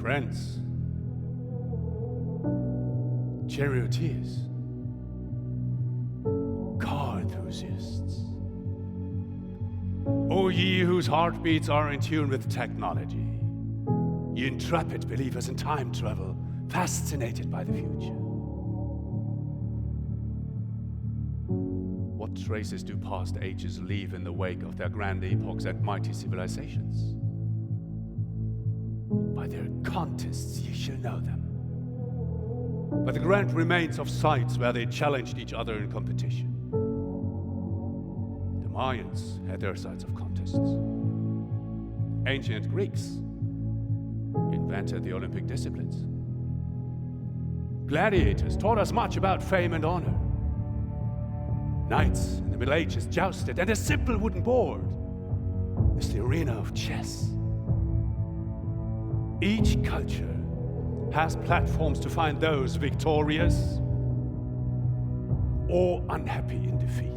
Friends, charioteers, car enthusiasts, O ye whose heartbeats are in tune with technology, ye intrepid believers in time travel, fascinated by the future. What traces do past ages leave in the wake of their grand epochs and mighty civilizations? By their contests ye shall know them, by the grand remains of sites where they challenged each other in competition. The Mayans had their sites of contests. Ancient Greeks invented the Olympic disciplines. Gladiators taught us much about fame and honor. Knights in the Middle Ages jousted, and a simple wooden board is the arena of chess. Each culture has platforms to find those victorious or unhappy in defeat.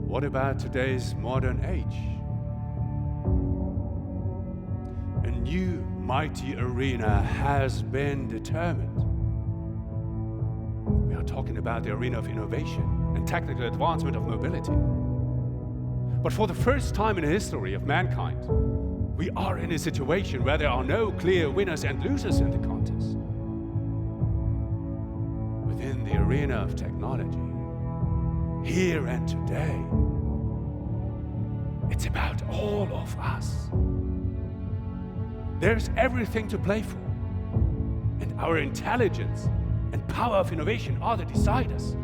What about today's modern age? A new mighty arena has been determined. We are talking about the arena of innovation and technical advancement of mobility. But for the first time in the history of mankind, we are in a situation where there are no clear winners and losers in the contest. Within the arena of technology, here and today, it's about all of us. There's everything to play for, and our intelligence and power of innovation are the deciders.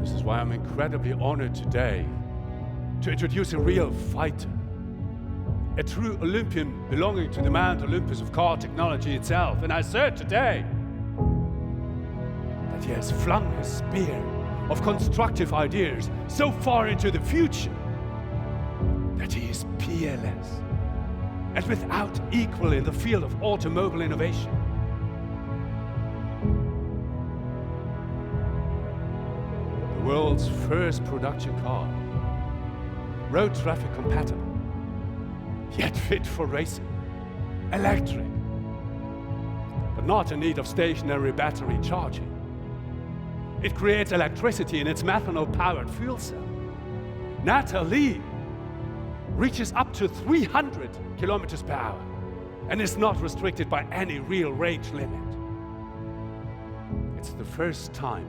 This is why I'm incredibly honored today to introduce a real fighter, a true Olympian belonging to the Mount Olympus of car technology itself. And I assert today that he has flung his spear of constructive ideas so far into the future that he is peerless and without equal in the field of automobile innovation. The world's first production car, road traffic compatible, yet fit for racing, electric, but not in need of stationary battery charging. It creates electricity in its methanol-powered fuel cell. Nathalie reaches up to 300 kilometers per hour and is not restricted by any real range limit. It's the first time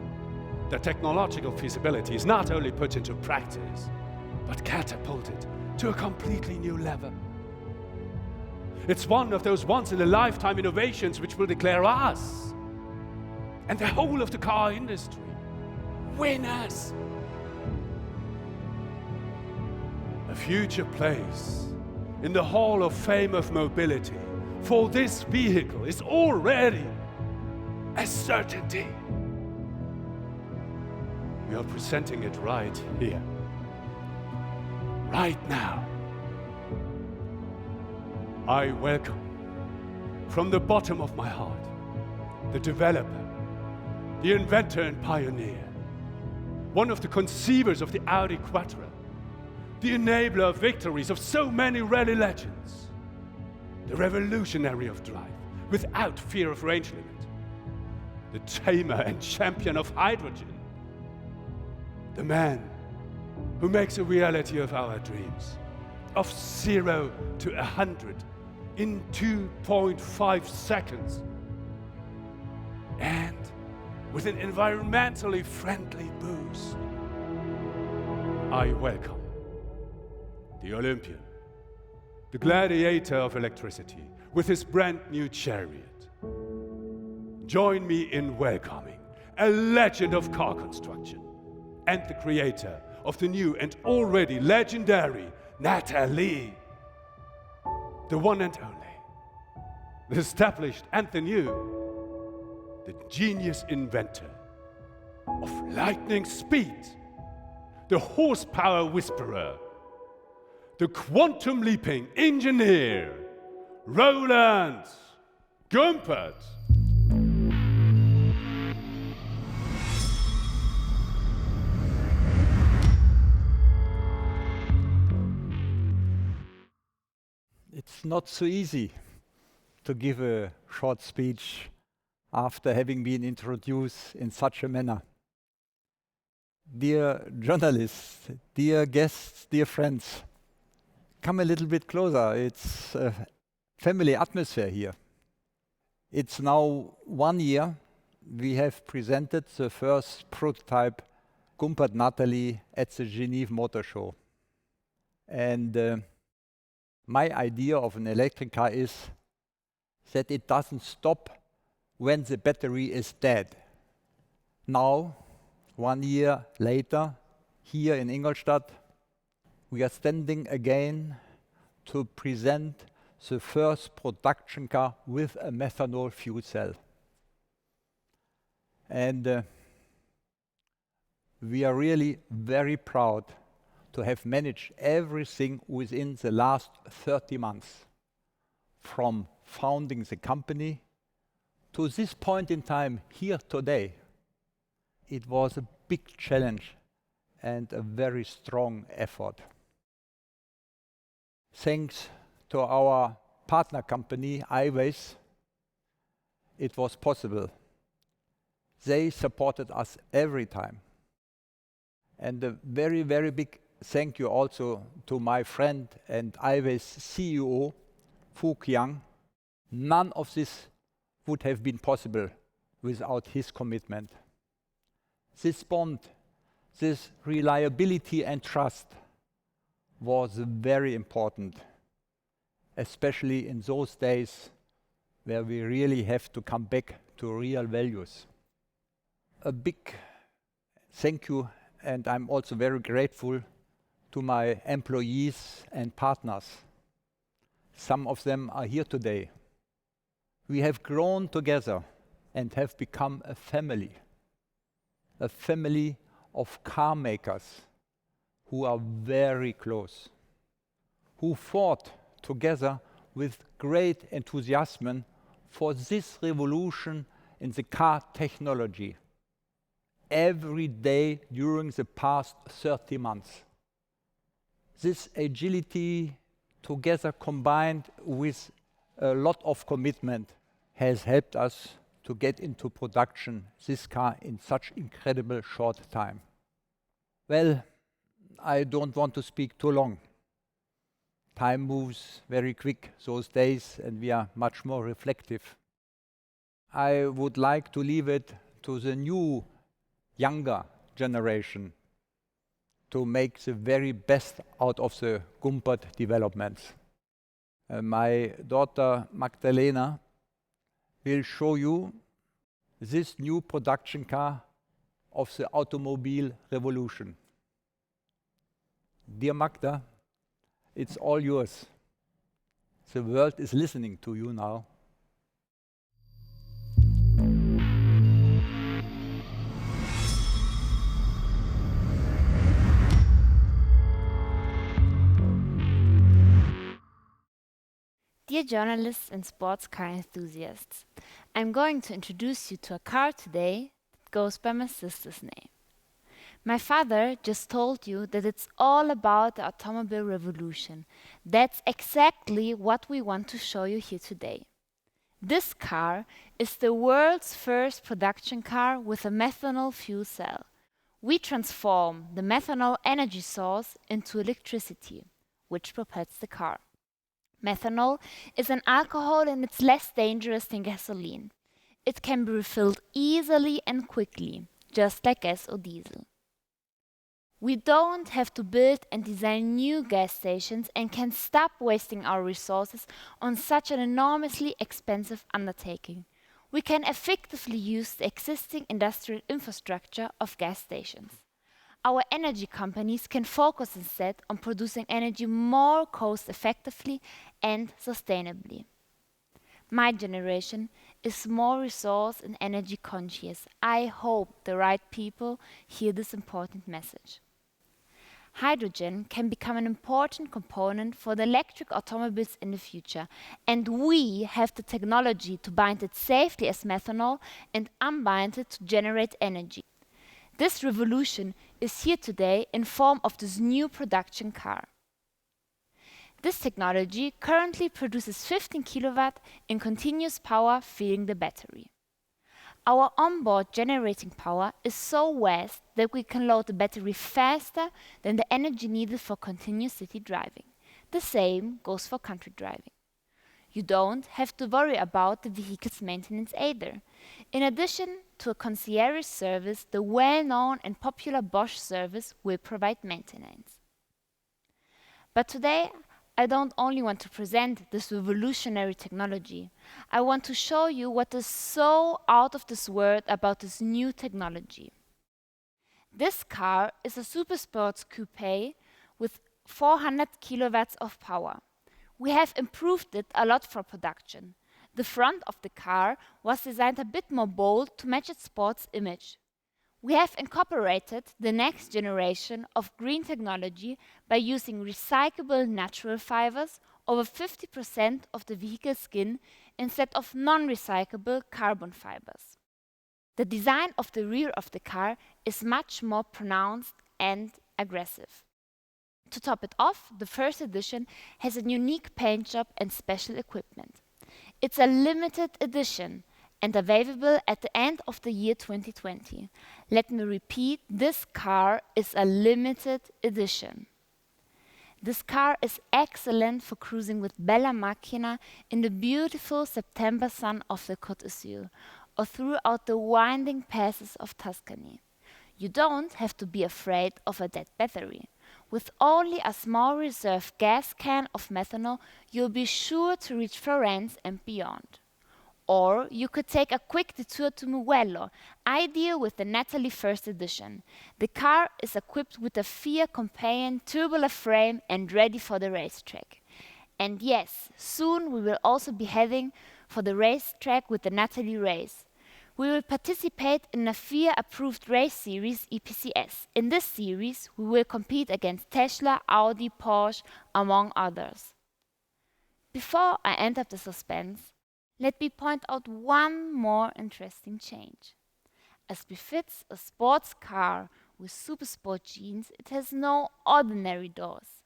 that technological feasibility is not only put into practice, but catapulted to a completely new level. It's one of those once-in-a-lifetime innovations which will declare us and the whole of the car industry winners. A future place in the Hall of Fame of Mobility for this vehicle is already a certainty. We are presenting it right here, right now. I welcome, from the bottom of my heart, the developer, the inventor and pioneer, one of the conceivers of the Audi Quattro, the enabler of victories of so many rally legends, the revolutionary of drive without fear of range limit, the tamer and champion of hydrogen, the man who makes a reality of our dreams, of 0 to 100 in 2.5 seconds, and with an environmentally friendly boost. I welcome the Olympian, the gladiator of electricity, with his brand new chariot. Join me in welcoming a legend of car construction and the creator of the new and already legendary Nathalie, the one and only, the established and the new, the genius inventor of lightning speed, the horsepower whisperer, the quantum leaping engineer, Roland Gumpert. It's not so easy to give a short speech after having been introduced in such a manner. Dear journalists, dear guests, dear friends, come a little bit closer. It's a family atmosphere here. It's now 1 year we have presented the first prototype Gumpert Nathalie at the Geneva Motor Show. And my idea of an electric car is that it doesn't stop when the battery is dead. Now, 1 year later, here in Ingolstadt, we are standing again to present the first production car with a methanol fuel cell. And we are really very proud to have managed everything within the last 30 months, from founding the company to this point in time here today. It was a big challenge and a very strong effort. Thanks to our partner company, iWays, it was possible. They supported us every time. And a very, very big thank you also to my friend and iWays CEO, Fu Qiang. None of this would have been possible without his commitment. This bond, this reliability and trust was very important, especially in those days where we really have to come back to real values. A big thank you, and I'm also very grateful to my employees and partners. Some of them are here today. We have grown together and have become a family of car makers who are very close, who fought together with great enthusiasm for this revolution in the car technology every day during the past 30 months. This agility, together combined with a lot of commitment, has helped us to get into production this car in such incredible short time. Well, I don't want to speak too long. Time moves very quick those days, and we are much more reflective. I would like to leave it to the new, younger generation to make the very best out of the Gumpert developments. My daughter Magdalena will show you this new production car of the automobile revolution. Dear Magda, it's all yours. The world is listening to you now. Dear journalists and sports car enthusiasts, I'm going to introduce you to a car today that goes by my sister's name. My father just told you that it's all about the automobile revolution. That's exactly what we want to show you here today. This car is the world's first production car with a methanol fuel cell. We transform the methanol energy source into electricity, which propels the car. Methanol is an alcohol and it's less dangerous than gasoline. It can be refilled easily and quickly, just like gas or diesel. We don't have to build and design new gas stations and can stop wasting our resources on such an enormously expensive undertaking. We can effectively use the existing industrial infrastructure of gas stations. Our energy companies can focus instead on producing energy more cost-effectively and sustainably. My generation is more resource and energy conscious. I hope the right people hear this important message. Hydrogen can become an important component for the electric automobiles in the future, and we have the technology to bind it safely as methanol and unbind it to generate energy. This revolution is here today in form of this new production car. This technology currently produces 15 kilowatt in continuous power filling the battery. Our onboard generating power is so vast that we can load the battery faster than the energy needed for continuous city driving. The same goes for country driving. You don't have to worry about the vehicle's maintenance either. In addition to a concierge service, the well-known and popular Bosch service will provide maintenance. But today, I don't only want to present this revolutionary technology. I want to show you what is so out of this world about this new technology. This car is a super sports coupe with 400 kilowatts of power. We have improved it a lot for production. The front of the car was designed a bit more bold to match its sports image. We have incorporated the next generation of green technology by using recyclable natural fibers, over 50% of the vehicle skin, instead of non-recyclable carbon fibers. The design of the rear of the car is much more pronounced and aggressive. To top it off, the first edition has a unique paint job and special equipment. It's a limited edition and available at the end of the year 2020. Let me repeat, this car is a limited edition. This car is excellent for cruising with Bella Macchina in the beautiful September sun of the Côte d'Azur or throughout the winding passes of Tuscany. You don't have to be afraid of a dead battery. With only a small reserve gas can of methanol, you'll be sure to reach Florence and beyond. Or you could take a quick detour to Mugello, ideal with the Nathalie First Edition. The car is equipped with a Fiat Companion tubular frame and ready for the racetrack. And yes, soon we will also be heading for the racetrack with the Nathalie Race. We will participate in a FIA-approved race series, EPCS. In this series, we will compete against Tesla, Audi, Porsche, among others. Before I end up the suspense, let me point out one more interesting change. As befits a sports car with super sport genes, it has no ordinary doors.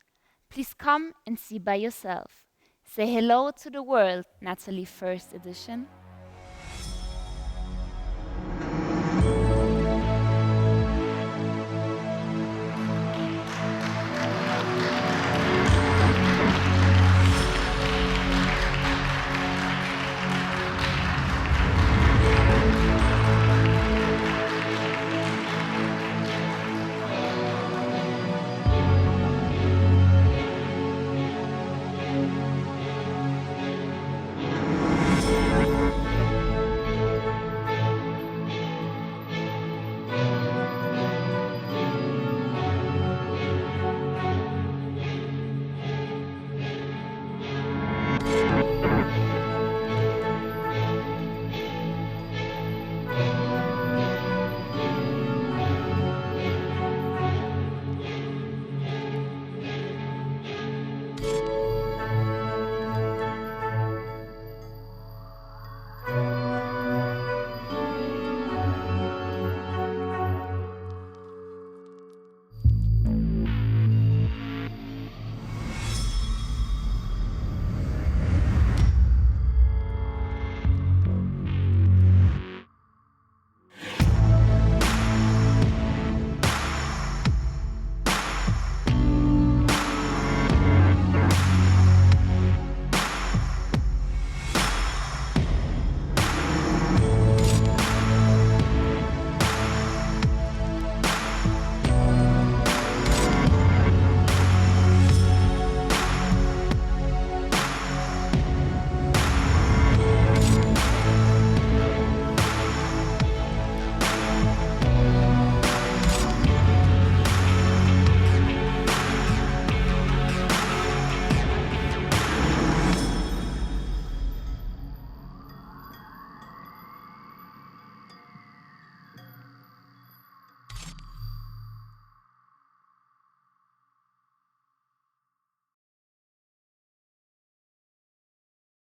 Please come and see by yourself. Say hello to the world, Nathalie First Edition.